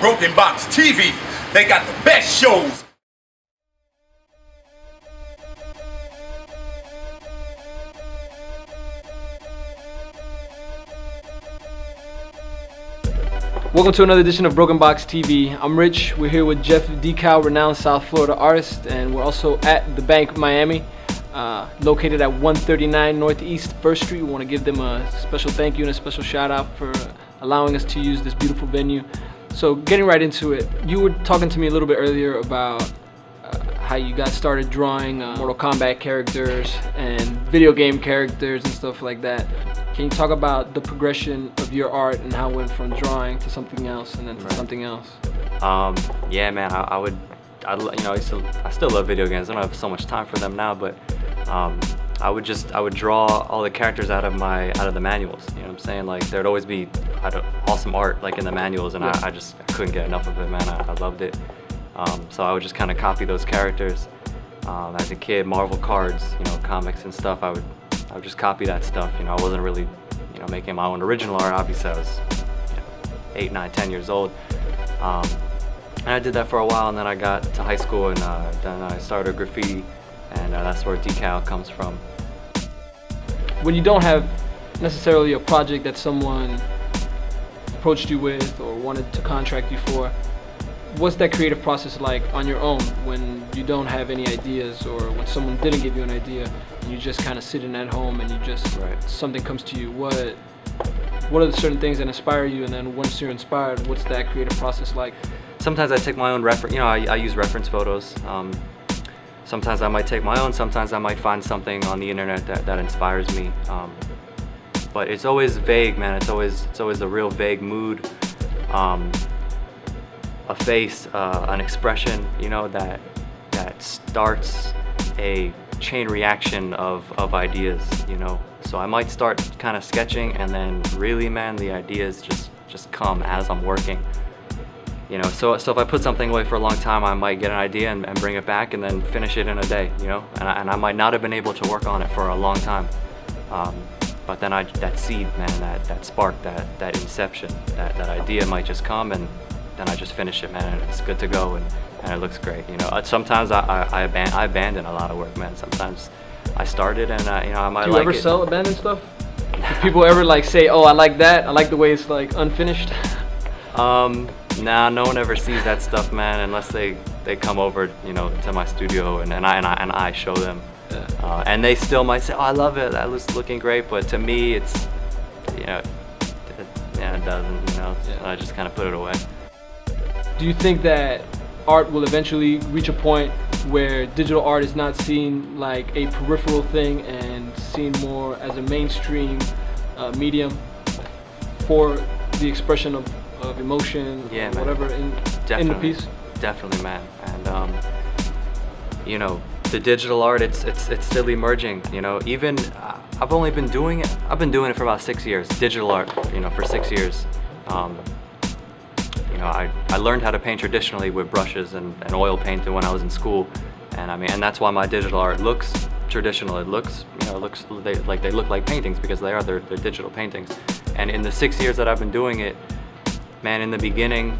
BrokenBox TV. They got the best shows. Welcome to another edition of BrokenBox TV. I'm Rich. We're here with Jeff Dekal, renowned South Florida artist, and we're also at the Bank Miami, located at 139 Northeast 1st Street. We want to give them a special thank you and a special shout out for allowing us to use this beautiful venue. So getting right into it, you were talking to me a little bit earlier about how you got started drawing Mortal Kombat characters and video game characters and stuff like that. Can you talk about the progression of your art and how it went from drawing to something else and then to something else? Yeah, man, I still love video games. I don't have so much time for them now, but I would draw all the characters out of the manuals. You know what I'm saying? Like there'd always be awesome art like in the manuals, and I couldn't get enough of it, man. I loved it. So I would just kind of copy those characters. As a kid, Marvel cards, comics and stuff, I would just copy that stuff. I wasn't really, making my own original art. Obviously, I was 8, 9, 10 years old. And I did that for a while, and then I got to high school, and then I started graffiti, and that's where Dekal comes from. When you don't have necessarily a project that someone approached you with or wanted to contract you for, what's that creative process like on your own when you don't have any ideas, or when someone didn't give you an idea and you just kind of sitting at home and you just something comes to you? What are the certain things that inspire you, and then once you're inspired, what's that creative process like? Sometimes I take my own reference. I use reference photos. Sometimes I might take my own. Sometimes I might find something on the internet that inspires me. But it's always vague, man. It's always a real vague mood. A face, an expression, that starts a chain reaction of ideas, So I might start kind of sketching, and then really, man, the ideas just come as I'm working. So if I put something away for a long time, I might get an idea and bring it back and then finish it in a day, and I might not have been able to work on it for a long time. But then that seed, man, that spark, that inception, that idea might just come, and then I just finish it, man, and it's good to go, and it looks great. Sometimes I abandon a lot of work, man. Sometimes I started, and I might like it. Do you ever sell abandoned stuff? Do people ever say, oh, I like that, I like the way it's unfinished? Nah, no one ever sees that stuff, man, unless they come over, to my studio, and I show them. Yeah. And they still might say, oh, I love it, that looks looking great, but to me, it's, it doesn't, So I just kind of put it away. Do you think that art will eventually reach a point where digital art is not seen like a peripheral thing and seen more as a mainstream medium for the expression of emotion, whatever in the piece? Definitely, man. And the digital art, it's still emerging. Even I've been doing it for about 6 years. Digital art, for 6 years. I learned how to paint traditionally with brushes and oil paint when I was in school, and that's why my digital art looks traditional. It looks, they look like paintings because they're digital paintings. And in the 6 years that I've been doing it, man, in the beginning,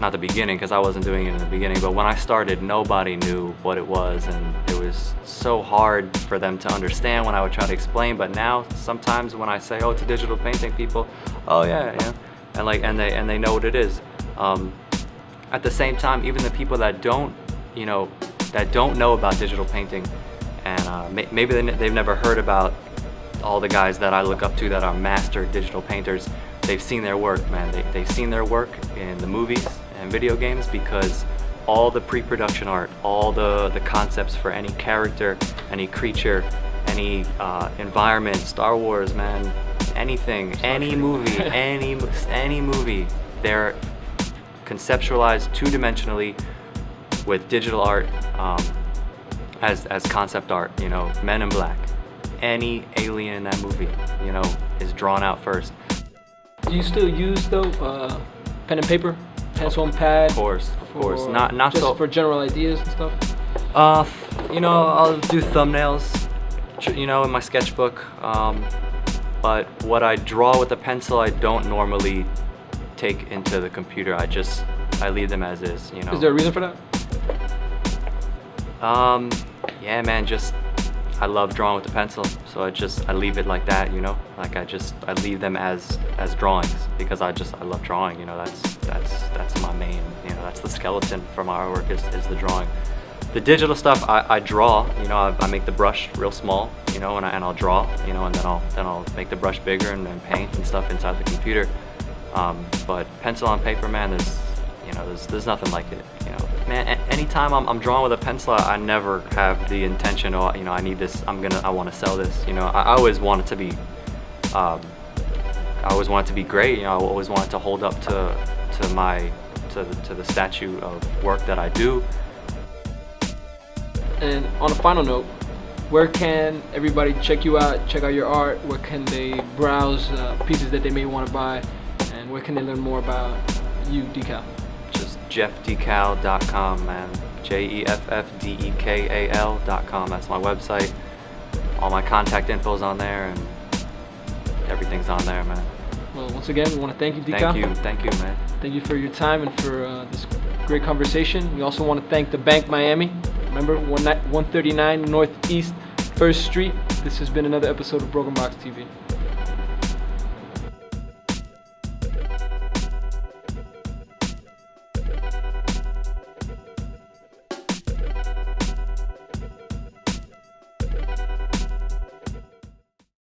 not the beginning because I wasn't doing it in the beginning, but when I started, nobody knew what it was, and it was so hard for them to understand when I would try to explain. But now, sometimes when I say, oh, it's a digital painting, people, oh yeah. And they know what it is. At the same time, even the people that don't know about digital painting, and maybe they've never heard about all the guys that I look up to that are master digital painters. They've seen their work, man. They've seen their work in the movies and video games, because all the pre-production art, all the concepts for any character, any creature, any environment, Star Wars, man. Anything, any movie, any movie, they're conceptualized two-dimensionally with digital art as concept art. Men in Black, any alien in that movie, is drawn out first. Do you still use pen and paper, pencil and pad? Of course. Not just so for general ideas and stuff. I'll do thumbnails, in my sketchbook. But what I draw with a pencil, I don't normally take into the computer. I leave them as is, you know. Is there a reason for that? Yeah, man, I love drawing with the pencil, so I leave it like that, you know. Like I leave them as drawings because I love drawing, you know. That's my main, you know, that's the skeleton for my artwork is the drawing. The digital stuff I draw, you know. I make the brush real small, you know, and I'll draw, you know, and then I'll make the brush bigger and then paint and stuff inside the computer. But pencil on paper, man, there's nothing like it, you know. Man, anytime I'm drawing with a pencil, I never have the intention, or, you know, I need this, I want to sell this, you know. I always want it to be, great, you know. I always want it to hold up to the statute of work that I do. And on a final note, where can everybody check you out, check out your art? Where can they browse pieces that they may want to buy? And where can they learn more about you, Dekal? Just jeffdekal.com, man. JEFFDEKAL.com. That's my website. All my contact info's on there, and everything's on there, man. Well, once again, we want to thank you, Dekal. Thank you, man. Thank you for your time and for this great conversation. We also want to thank the Bank Miami. Remember, 139 Northeast 1st Street. This has been another episode of BrokenBox TV.